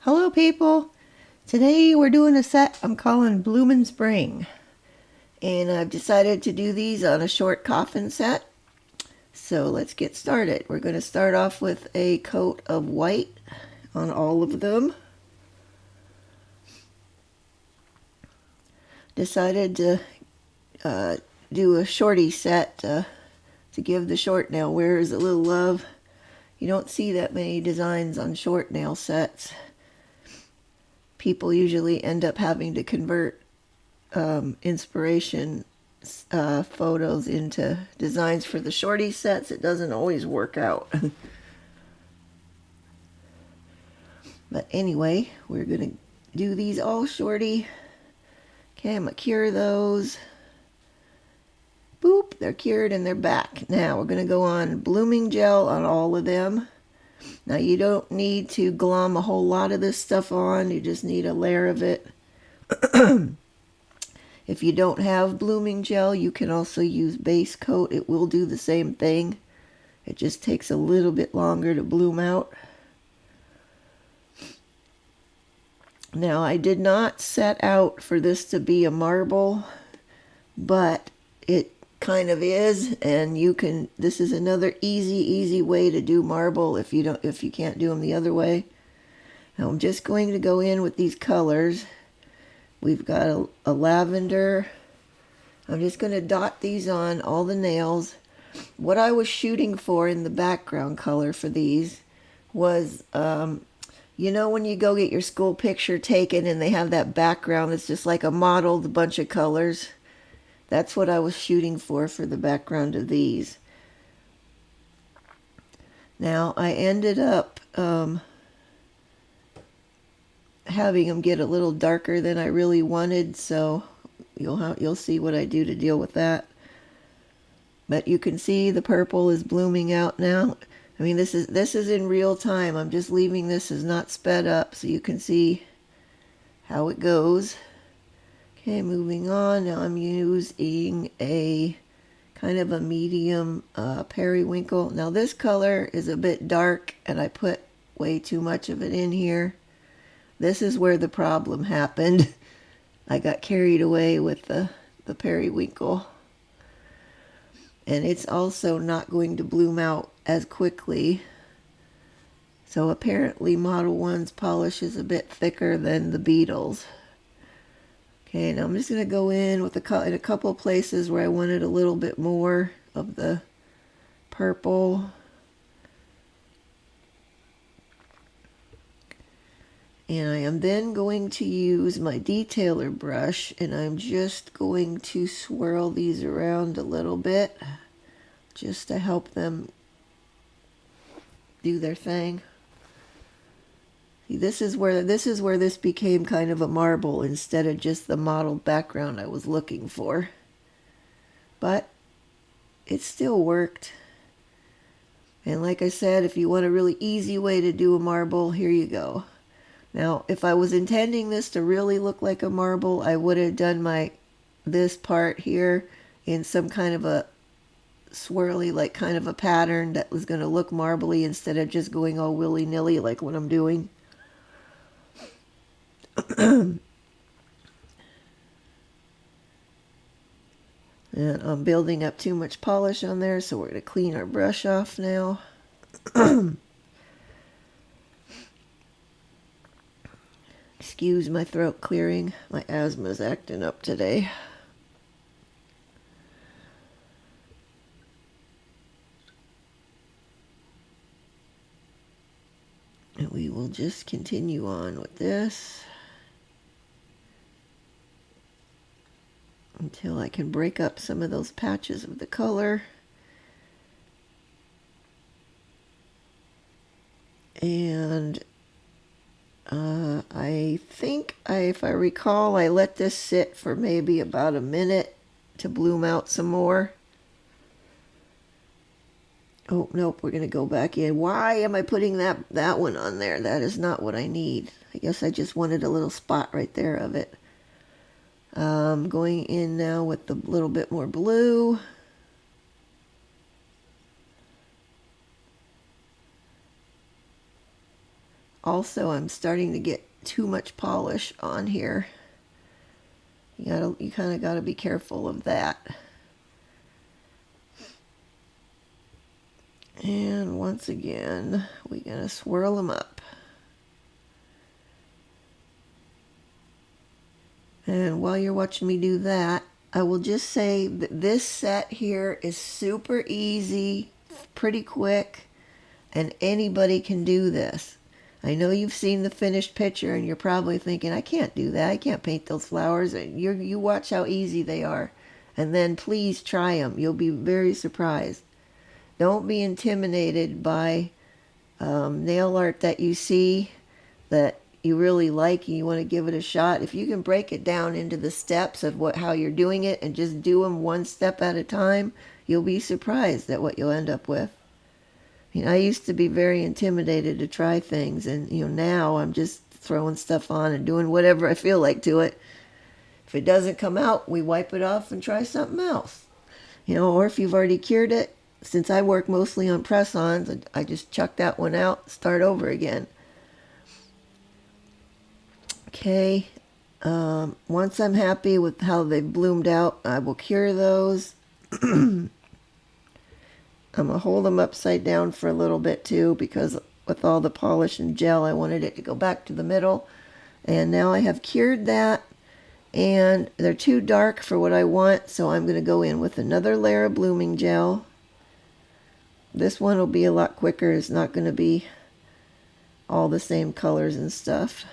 Hello people! Today we're doing a set I'm calling Bloomin' Spring. And I've decided to do these on a short coffin set. So let's get started. We're going to start off with a coat of white on all of them. Decided to do a shorty set to give the short nail wearers a little love. You don't see that many designs on short nail sets. People usually end up having to convert inspiration photos into designs for the shorty sets. It doesn't always work out. But anyway, we're going to do these all shorty. Okay, I'm going to cure those. Boop, they're cured and they're back. Now we're going to go on blooming gel on all of them. Now you don't need to glom a whole lot of this stuff on. You just need a layer of it. If you don't have blooming gel, you can also use base coat. It will do the same thing. It just takes a little bit longer to bloom out. Now, I did not set out for this to be a marble, but it kind of is, and you can, this is another easy way to do marble if you can't do them the other way. Now I'm just going to go in with these colors. We've got a lavender. I'm just going to dot these on all the nails. What I was shooting for in the background color for these was, you know when you go get your school picture taken and they have that background that's just like a mottled bunch of colors? That's what I was shooting for the background of these. Now I ended up having them get a little darker than I really wanted, so you'll see what I do to deal with that. But you can see the purple is blooming out now. I mean, this is in real time. I'm just leaving this as not sped up so you can see how it goes. Okay, moving on. Now I'm using a kind of a medium periwinkle. Now this color is a bit dark and I put way too much of it in here. This is where the problem happened. I got carried away with the periwinkle. And it's also not going to bloom out as quickly. So apparently Model 1's polish is a bit thicker than the Beetles. Okay, now I'm just going to go in with in a couple places where I wanted a little bit more of the purple. And I am then going to use my detailer brush, and I'm just going to swirl these around a little bit just to help them do their thing. See, this is where this became kind of a marble instead of just the mottled background I was looking for. But it still worked. And like I said, if you want a really easy way to do a marble, here you go. Now, if I was intending this to really look like a marble, I would have done this part here in some kind of a swirly, like kind of a pattern that was going to look marbly instead of just going all willy-nilly like what I'm doing. And I'm building up too much polish on there, so we're going to clean our brush off now. Excuse my throat clearing. My asthma's acting up today. And we will just continue on with this until I can break up some of those patches of the color. And I think, if I recall, I let this sit for maybe about a minute to bloom out some more. Oh, nope, we're going to go back in. Why am I putting that one on there? That is not what I need. I guess I just wanted a little spot right there of it. Going in now with a little bit more blue. Also, I'm starting to get too much polish on here. You kind of got to be careful of that. And once again, we're going to swirl them up. And while you're watching me do that, I will just say that this set here is super easy, pretty quick, and anybody can do this. I know you've seen the finished picture and you're probably thinking, I can't do that. I can't paint those flowers. You watch how easy they are. And then please try them. You'll be very surprised. Don't be intimidated by nail art that you see that you really like and you want to give it a shot. If you can break it down into the steps of how you're doing it and just do them one step at a time, you'll be surprised at what you'll end up with. I used to be very intimidated to try things, and now I'm just throwing stuff on and doing whatever I feel like to it. If it doesn't come out, we wipe it off and try something else. Or if you've already cured it, since I work mostly on press-ons, I just chuck that one out, start over again. Okay, once I'm happy with how they've bloomed out, I will cure those. I'm going to hold them upside down for a little bit too, because with all the polish and gel, I wanted it to go back to the middle. And now I have cured that, and they're too dark for what I want, so I'm going to go in with another layer of blooming gel. This one will be a lot quicker. It's not going to be all the same colors and stuff.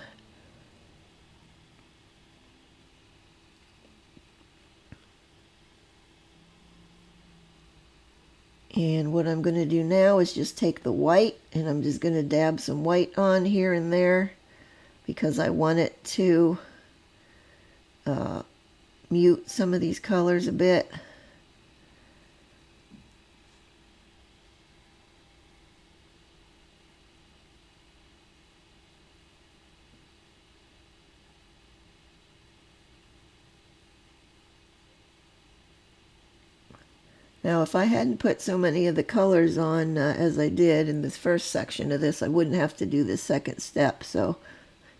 And what I'm going to do now is just take the white, and I'm just going to dab some white on here and there because I want it to mute some of these colors a bit. Now, if I hadn't put so many of the colors on as I did in this first section of this, I wouldn't have to do this second step. So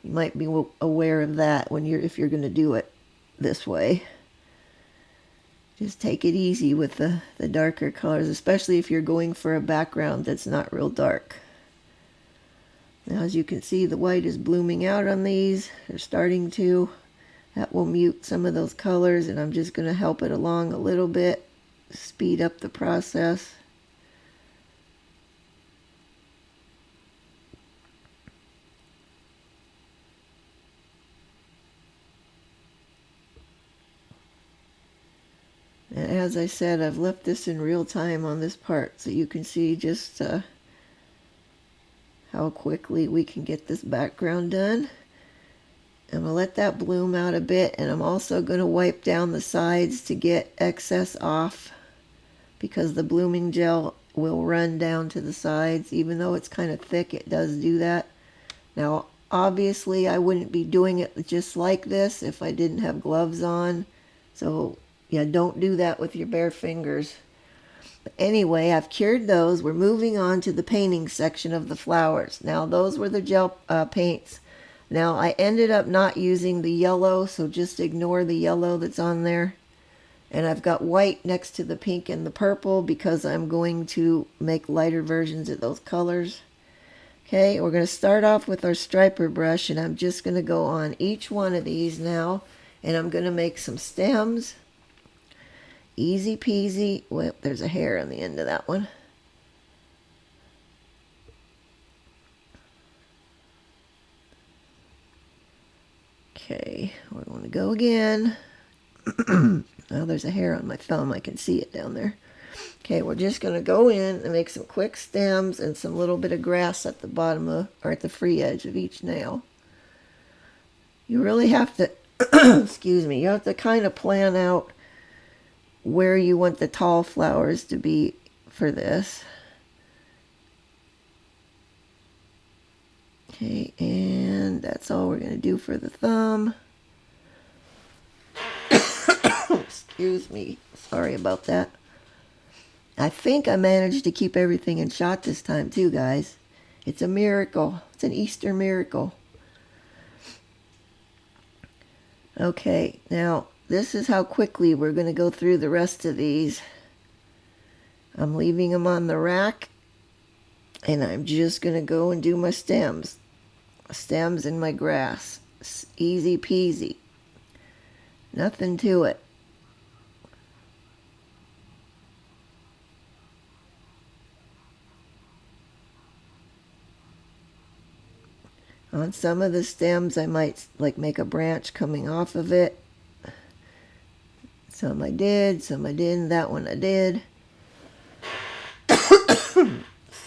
you might be aware of that if you're going to do it this way. Just take it easy with the darker colors, especially if you're going for a background that's not real dark. Now, as you can see, the white is blooming out on these. They're starting to. That will mute some of those colors, and I'm just going to help it along a little bit. Speed up the process. And as I said, I've left this in real time on this part so you can see just how quickly we can get this background done. I'm going to let that bloom out a bit, and I'm also going to wipe down the sides to get excess off, because the blooming gel will run down to the sides. Even though it's kind of thick, it does do that. Now, obviously, I wouldn't be doing it just like this if I didn't have gloves on. So, yeah, don't do that with your bare fingers. But anyway, I've cured those. We're moving on to the painting section of the flowers. Now, those were the gel paints. Now, I ended up not using the yellow, so just ignore the yellow that's on there. And I've got white next to the pink and the purple because I'm going to make lighter versions of those colors. Okay, we're going to start off with our striper brush, and I'm just going to go on each one of these now, and I'm going to make some stems. Easy peasy. Well, there's a hair on the end of that one. Okay, we're going to go again. Well, there's a hair on my thumb. I can see it down there. Okay, we're just going to go in and make some quick stems and some little bit of grass at the bottom or at the free edge of each nail. You really have to, excuse me, you have to kind of plan out where you want the tall flowers to be for this. Okay, and that's all we're going to do for the thumb. Excuse me. Sorry about that. I think I managed to keep everything in shot this time too, guys. It's a miracle. It's an Easter miracle. Okay, now this is how quickly we're going to go through the rest of these. I'm leaving them on the rack, and I'm just going to go and do my stems. Stems and my grass. It's easy peasy. Nothing to it. On some of the stems, I might like make a branch coming off of it. Some I did, some I didn't. That one I did.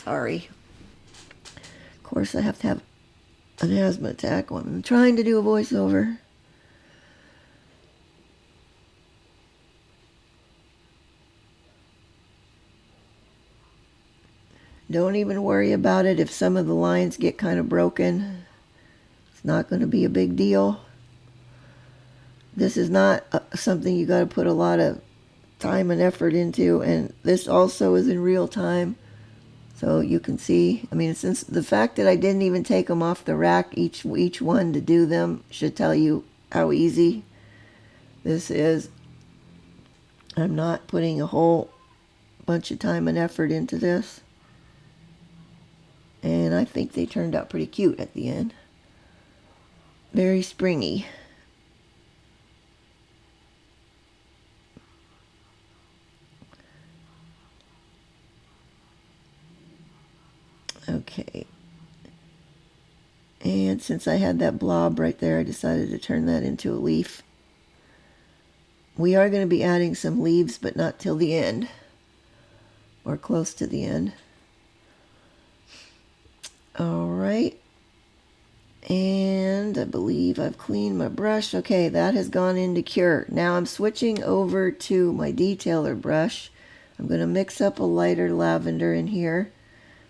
Sorry. Of course, I have to have an asthma attack when I'm trying to do a voiceover. Don't even worry about it if some of the lines get kind of broken. It's not going to be a big deal. This is not something you got to put a lot of time and effort into, and this also is in real time. So you can see, I mean, since the fact that I didn't even take them off the rack, each one to do them should tell you how easy this is. I'm not putting a whole bunch of time and effort into this. And I think they turned out pretty cute at the end. Very springy. Okay. And since I had that blob right there, I decided to turn that into a leaf. We are going to be adding some leaves, but not till the end. Or close to the end. Alright. And I believe I've cleaned my brush. Okay, that has gone into cure. Now I'm switching over to my detailer brush. I'm going to mix up a lighter lavender in here.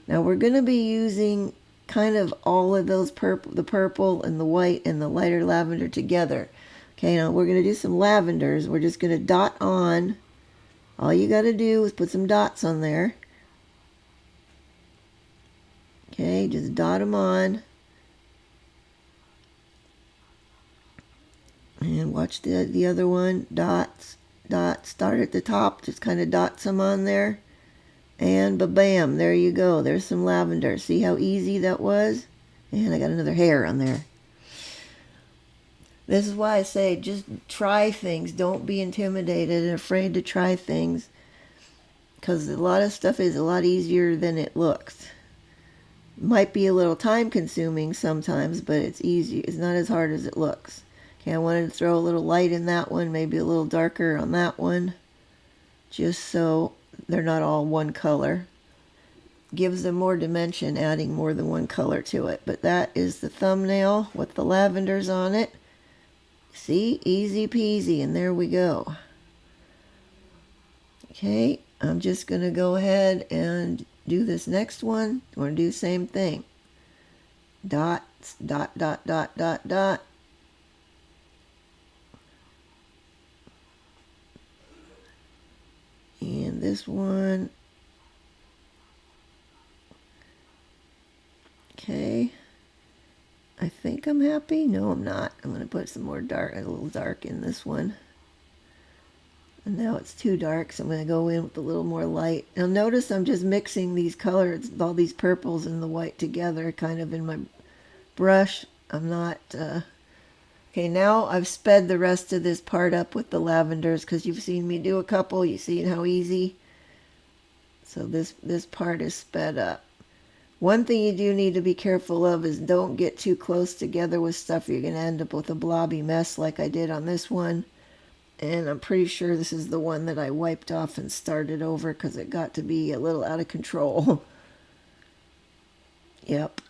Now we're going to be using kind of all of those the purple and the white and the lighter lavender together. Okay, now we're going to do some lavenders. We're just going to dot on. All you got to do is put some dots on there. Okay, just dot them on. And watch the other one. Dots, dots. Start at the top. Just kind of dot some on there. And ba-bam, there you go. There's some lavender. See how easy that was? And I got another hair on there. This is why I say just try things. Don't be intimidated and afraid to try things. Because a lot of stuff is a lot easier than it looks. Might be a little time consuming sometimes, but it's easy. It's not as hard as it looks. Okay, I wanted to throw a little light in that one, maybe a little darker on that one. Just so they're not all one color. Gives them more dimension, adding more than one color to it. But that is the thumbnail with the lavenders on it. See? Easy peasy, and there we go. Okay, I'm just going to go ahead and do this next one. I'm going to do the same thing. Dots, dot, dot, dot, dot, dot. And this one. Okay. I think I'm happy. No, I'm not. I'm going to put some more dark, a little dark in this one. And now it's too dark, so I'm going to go in with a little more light. Now notice I'm just mixing these colors, all these purples and the white together, kind of in my brush. I'm not... Okay, now I've sped the rest of this part up with the lavenders because you've seen me do a couple. You see how easy? So this part is sped up. One thing you do need to be careful of is don't get too close together with stuff. You're going to end up with a blobby mess like I did on this one. And I'm pretty sure this is the one that I wiped off and started over because it got to be a little out of control. Yep.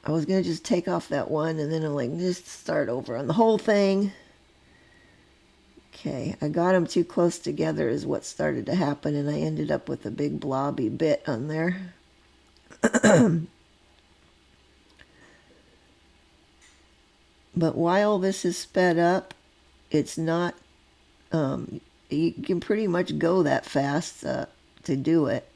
I was going to just take off that one, and then I'm like, just start over on the whole thing. Okay, I got them too close together is what started to happen, and I ended up with a big blobby bit on there. But while this is sped up, it's not, you can pretty much go that fast to do it.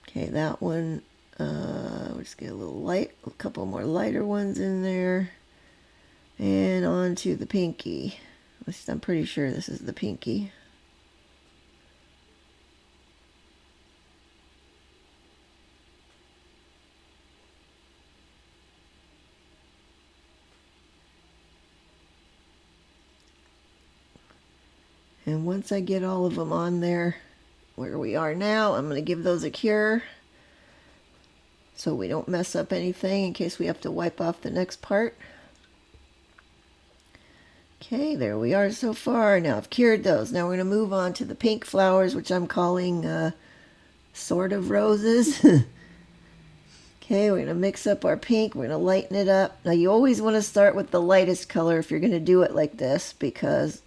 Okay, that one We'll just get a little light, a couple more lighter ones in there. And on to the pinky. At least I'm pretty sure this is the pinky. And once I get all of them on there, where we are now, I'm going to give those a cure so we don't mess up anything in case we have to wipe off the next part. Okay, there we are so far. Now I've cured those. Now we're going to move on to the pink flowers, which I'm calling sort of roses. Okay, we're going to mix up our pink. We're going to lighten it up. Now you always want to start with the lightest color if you're going to do it like this, because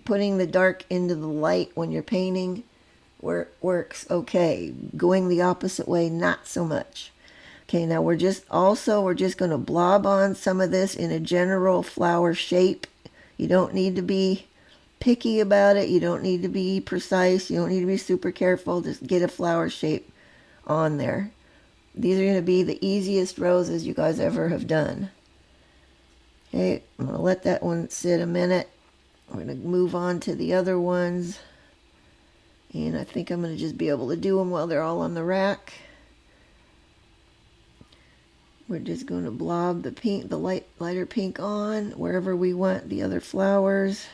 putting the dark into the light when you're painting works okay. Going the opposite way, not so much. Okay, now we're just going to blob on some of this in a general flower shape. You don't need to be picky about it. You don't need to be precise. You don't need to be super careful. Just get a flower shape on there. These are going to be the easiest roses you guys ever have done. Okay, I'm going to let that one sit a minute. We're going to move on to the other ones. And I think I'm going to just be able to do them while they're all on the rack. We're just going to blob the pink, the lighter pink on wherever we want the other flowers.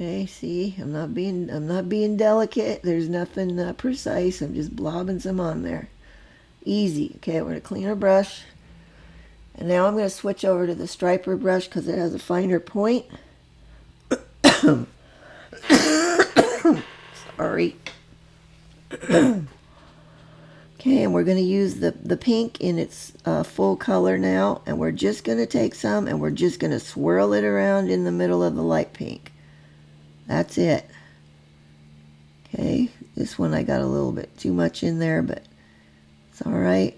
Okay, see, I'm not being delicate. There's nothing precise. I'm just blobbing some on there. Easy. Okay, we're going to clean our brush. And now I'm going to switch over to the striper brush because it has a finer point. Sorry. Okay, and we're going to use the pink in its full color now. And we're just going to take some and we're just going to swirl it around in the middle of the light pink. That's it. Okay, this one I got a little bit too much in there, but it's all right.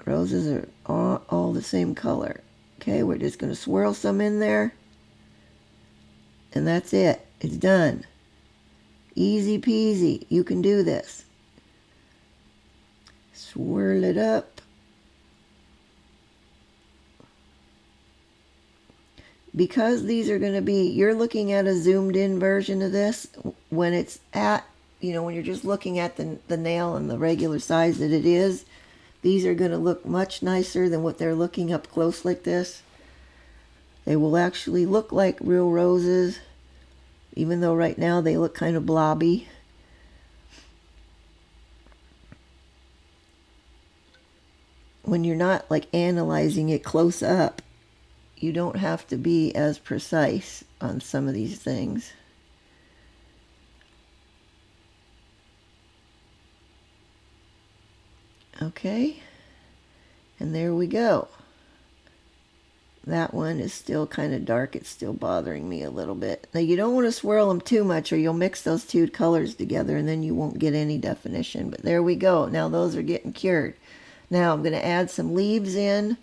Roses are all the same color. Okay, we're just going to swirl some in there. And that's it. It's done. Easy peasy. You can do this. Swirl it up. Because these are going to be, you're looking at a zoomed in version of this. When it's at, when you're just looking at the nail and the regular size that it is, these are going to look much nicer than what they're looking up close like this. They will actually look like real roses, even though right now they look kind of blobby. When you're not like analyzing it close up, you don't have to be as precise on some of these things. Okay, and there we go. That one is still kind of dark. It's still bothering me a little bit. Now you don't want to swirl them too much or you'll mix those two colors together and then you won't get any definition. But there we go. Now those are getting cured. Now I'm going to add some leaves in.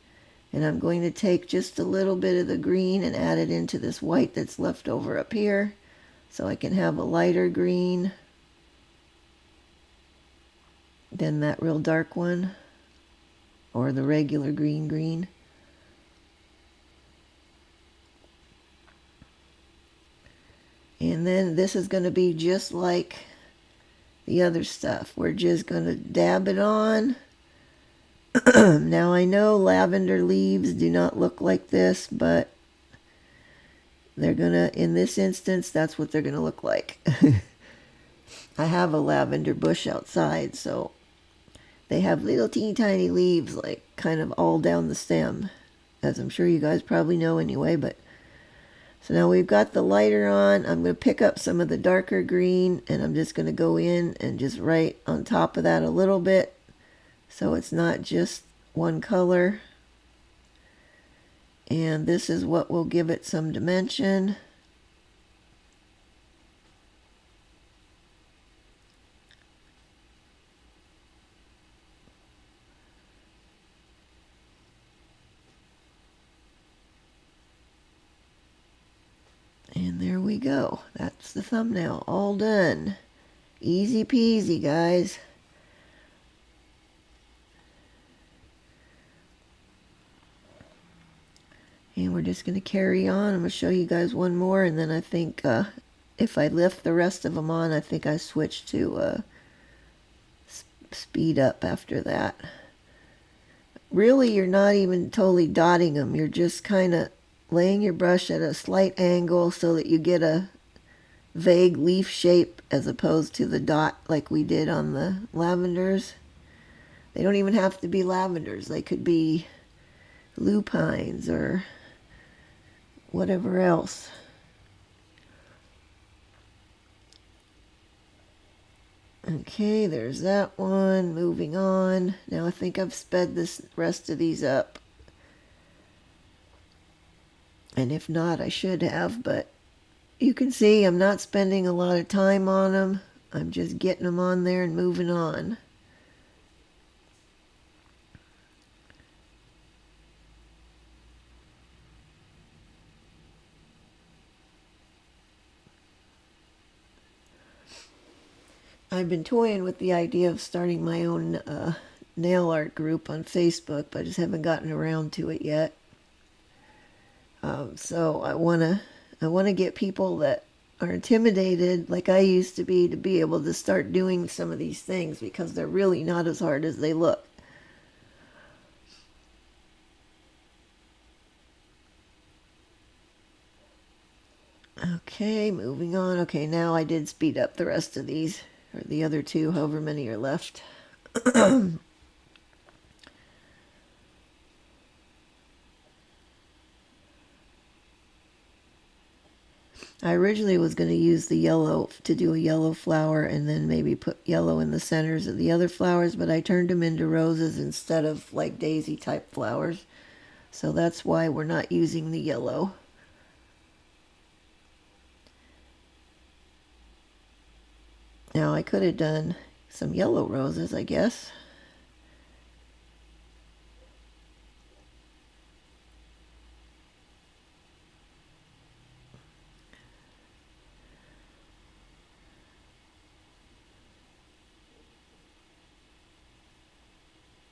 And I'm going to take just a little bit of the green and add it into this white that's left over up here. So I can have a lighter green than that real dark one. Or the regular green. And then this is going to be just like the other stuff. We're just going to dab it on. Now I know lavender leaves do not look like this, but they're gonna, in this instance, that's what they're gonna look like. I have a lavender bush outside, so they have little teeny tiny leaves like kind of all down the stem, as I'm sure you guys probably know anyway. But so now we've got the lighter on. I'm going to pick up some of the darker green and I'm just going to go in and just right on top of that a little bit. So it's not just one color. And this is what will give it some dimension. And there we go. That's the thumbnail. All done. Easy peasy, guys. And we're just going to carry on. I'm going to show you guys one more, and then I think if I lift the rest of them on, I think I switch to speed up after that. Really, you're not even totally dotting them. You're just kind of laying your brush at a slight angle so that you get a vague leaf shape as opposed to the dot like we did on the lavenders. They don't even have to be lavenders. They could be lupines or whatever else. Okay, there's that one. Moving on. Now I think I've sped this rest of these up. And if not, I should have, but you can see I'm not spending a lot of time on them. I'm just getting them on there and moving on. I've been toying with the idea of starting my own nail art group on Facebook, but I just haven't gotten around to it yet. So I wanna get people that are intimidated, like I used to be able to start doing some of these things because they're really not as hard as they look. Okay, moving on. Okay, now I did speed up the rest of these, or the other two, however many are left. I originally was going to use the yellow to do a yellow flower and then maybe put yellow in the centers of the other flowers, but I turned them into roses instead of like daisy type flowers. So that's why we're not using the yellow. Now I could have done some yellow roses, I guess.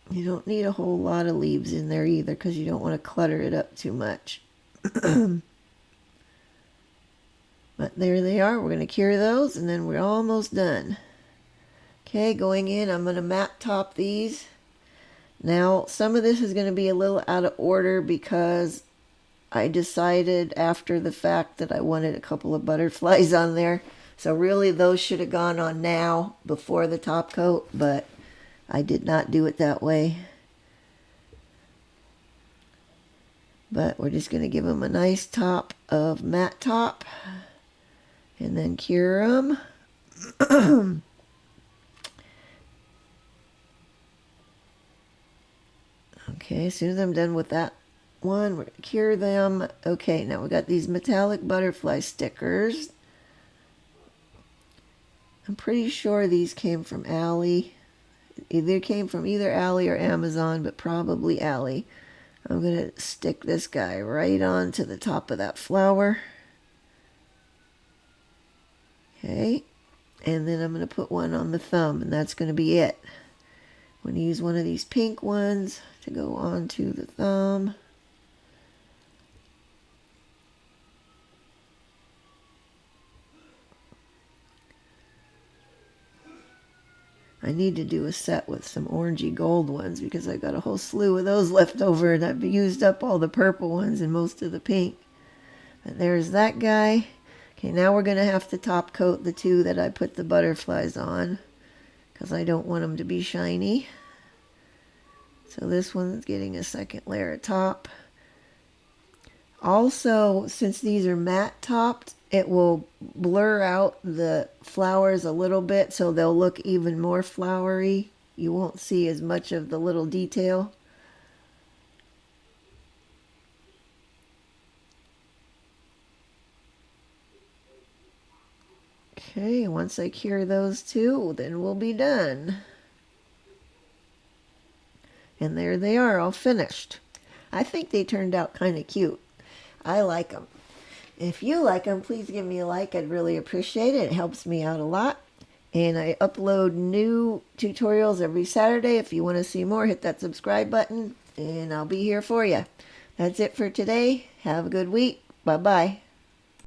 You don't need a whole lot of leaves in there either because you don't want to clutter it up too much. But there they are. We're going to cure those and then we're almost done. Okay, going in, I'm going to matte top these. Now, some of this is going to be a little out of order because I decided after the fact that I wanted a couple of butterflies on there. So really those should have gone on now before the top coat, but I did not do it that way. But we're just going to give them a nice top of matte top and then cure them. Okay, as soon as I'm done with that one, we're going to cure them. Okay, now we got these metallic butterfly stickers. I'm pretty sure these came from Ally. Either came from either Ally or Amazon, but probably Ally. I'm going to stick this guy right on to the top of that flower. Okay, and then I'm going to put one on the thumb, and that's going to be it. I'm going to use one of these pink ones to go onto the thumb. I need to do a set with some orangey gold ones because I got a whole slew of those left over and I've used up all the purple ones and most of the pink. But there's that guy. Okay, now we're going to have to top coat the two that I put the butterflies on because I don't want them to be shiny. So this one's getting a second layer of top. Also, since these are matte topped, it will blur out the flowers a little bit so they'll look even more flowery. You won't see as much of the little detail. Okay, once I cure those two, then we'll be done. And there they are, all finished. I think they turned out kind of cute. I like them. If you like them, please give me a like. I'd really appreciate it. It helps me out a lot. And I upload new tutorials every Saturday. If you want to see more, hit that subscribe button, and I'll be here for you. That's it for today. Have a good week. Bye-bye.